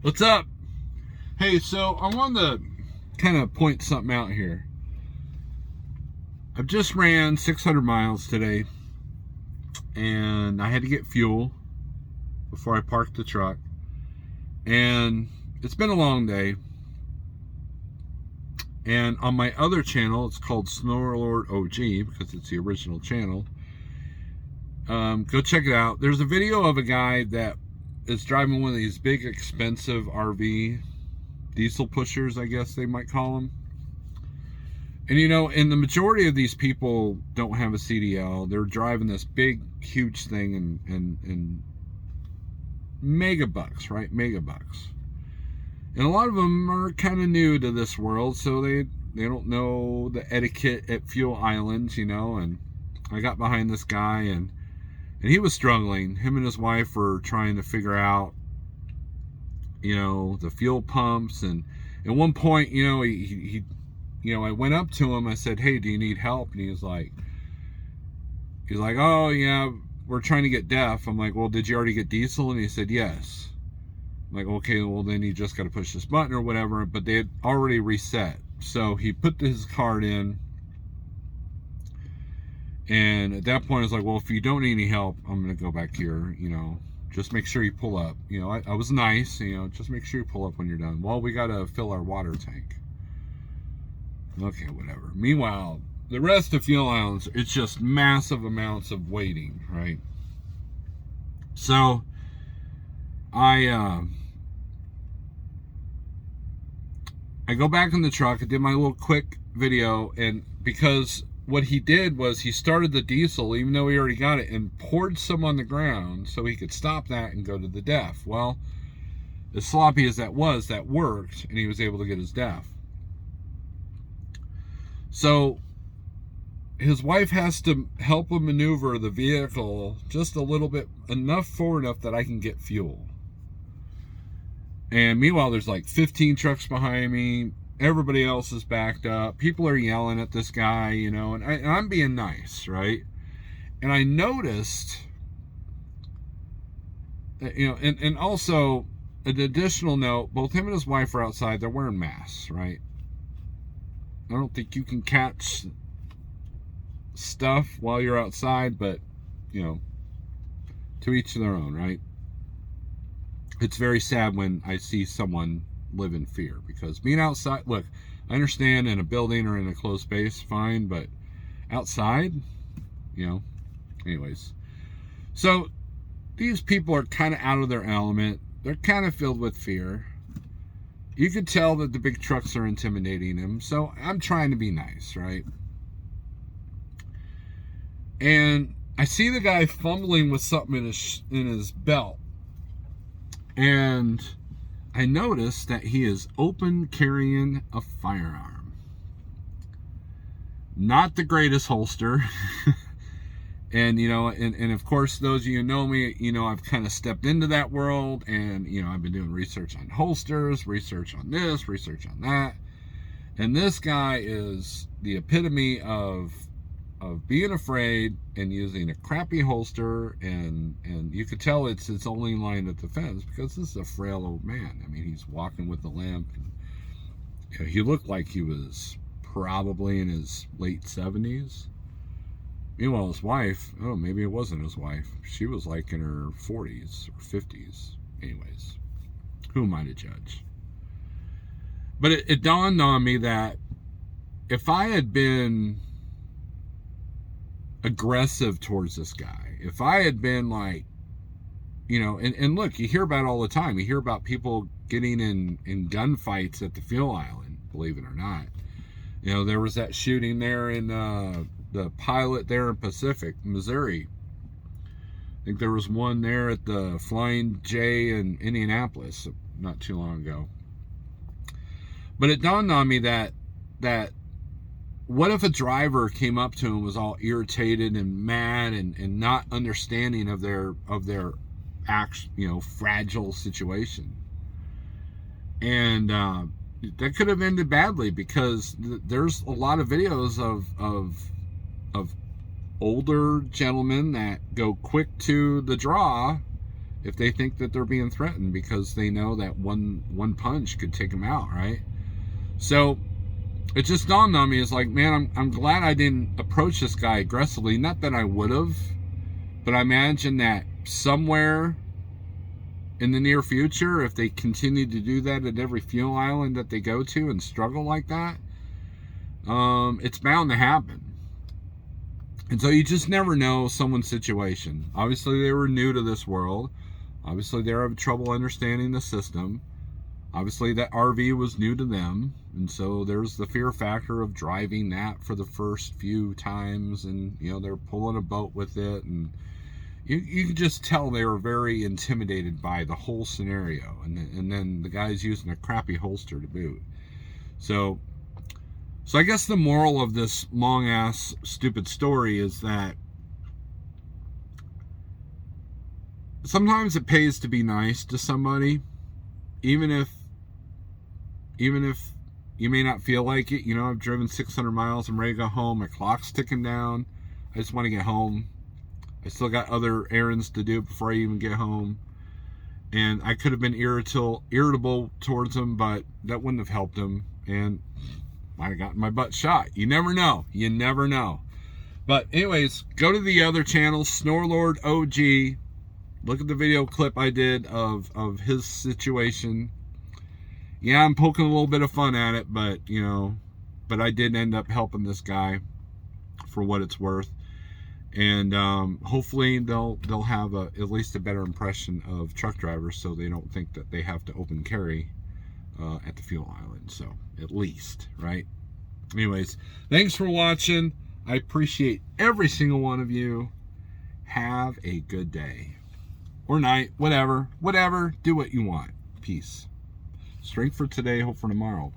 What's up? Hey, so I wanted to kind of point something out here. I've just ran 600 miles today, and I had to get fuel before I parked the truck. And it's been a long day. And on my other channel, it's called Snowlord OG because it's the original channel. Go check it out. There's a video of a guy that is driving one of these big, expensive RV diesel pushers, I guess they might call them. And and the majority of these people don't have a CDL. They're driving this big, huge thing in mega bucks, right? Mega bucks. And a lot of them are kind of new to this world, so they don't know the etiquette at fuel islands, and I got behind this guy and he was struggling. Him and his wife were trying to figure out, the fuel pumps. And at one point, he I went up to him. I said, "Hey, do you need help?" And he's like, "Oh yeah, we're trying to get DEF." I'm like, "Well, did you already get diesel?" And he said, "Yes." I'm like, "Okay, well then you just got to push this button or whatever." But they had already reset. So he put his card in. And at that point, I was like, "Well, if you don't need any help, I'm going to go back here, just make sure you pull up." I was nice, just make sure you pull up when you're done. "Well, we got to fill our water tank." Okay, whatever. Meanwhile, the rest of fuel islands, it's just massive amounts of waiting, right? So, I go back in the truck. I did my little quick video, and because what he did was he started the diesel, even though he already got it, and poured some on the ground so he could stop that and go to the DEF. Well, as sloppy as that was, that worked, and he was able to get his DEF. So his wife has to help him maneuver the vehicle just a little bit, forward enough that I can get fuel. And meanwhile, there's like 15 trucks behind me. Everybody else is backed up. People are yelling at this guy, and I'm being nice, right? And I noticed that, and also an additional note, both him and his wife are outside. They're wearing masks, right? I don't think you can catch stuff while you're outside, but, to each their own, right? It's very sad when I see someone live in fear, because being outside, look, I understand in a building or in a closed space, fine, but outside, anyways. So these people are kind of out of their element. They're kind of filled with fear. You could tell that the big trucks are intimidating him. So I'm trying to be nice, right? And I see the guy fumbling with something in his belt. And I noticed that he is open carrying a firearm. Not the greatest holster. And, and of course, those of you who know me, I've kind of stepped into that world, and, I've been doing research on holsters, research on this, research on that. And this guy is the epitome of being afraid and using a crappy holster, and you could tell it's his only line of defense, because this is a frail old man. I mean, he's walking with a limp, and he looked like he was probably in his late 70s. Meanwhile, his wife, maybe it wasn't his wife. She was like in her 40s or 50s. Anyways, who am I to judge? But it dawned on me that if I had been aggressive towards this guy, if I had been like, and look, you hear about it all the time. You hear about people getting in gunfights at the fuel island, believe it or not. There was that shooting there in the Pilot there in Pacific, Missouri. I think there was one there at the Flying J in Indianapolis not too long ago. But it dawned on me that what if a driver came up to him, was all irritated and mad and not understanding of their fragile situation, and that could have ended badly, because there's a lot of videos of older gentlemen that go quick to the draw if they think that they're being threatened, because they know that one punch could take them out, right? So it just dawned on me, it's like, man, I'm glad I didn't approach this guy aggressively. Not that I would have, but I imagine that somewhere in the near future, if they continue to do that at every fuel island that they go to and struggle like that, it's bound to happen. And so you just never know someone's situation. Obviously, they were new to this world. Obviously, they're having trouble understanding the system. Obviously, that RV was new to them. And so there's the fear factor of driving that for the first few times. And, you know, they're pulling a boat with it. And you can just tell they were very intimidated by the whole scenario. And then the guy's using a crappy holster to boot. So I guess the moral of this long-ass stupid story is that sometimes it pays to be nice to somebody, even if you may not feel like it. You know, I've driven 600 miles. I'm ready to go home. My clock's ticking down. I just want to get home. I still got other errands to do before I even get home. And I could have been irritable towards him, but that wouldn't have helped him. And might have gotten my butt shot. You never know. You never know. But anyways, go to the other channel, Snorelord OG. Look at the video clip I did of his situation. Yeah, I'm poking a little bit of fun at it, but you know, but I did end up helping this guy for what it's worth. And hopefully they'll have at least a better impression of truck drivers, so they don't think that they have to open carry at the fuel island. So at least, right? Anyways, thanks for watching. I appreciate every single one of you. Have a good day or night, whatever. Do what you want. Peace. Strength for today, hope for tomorrow.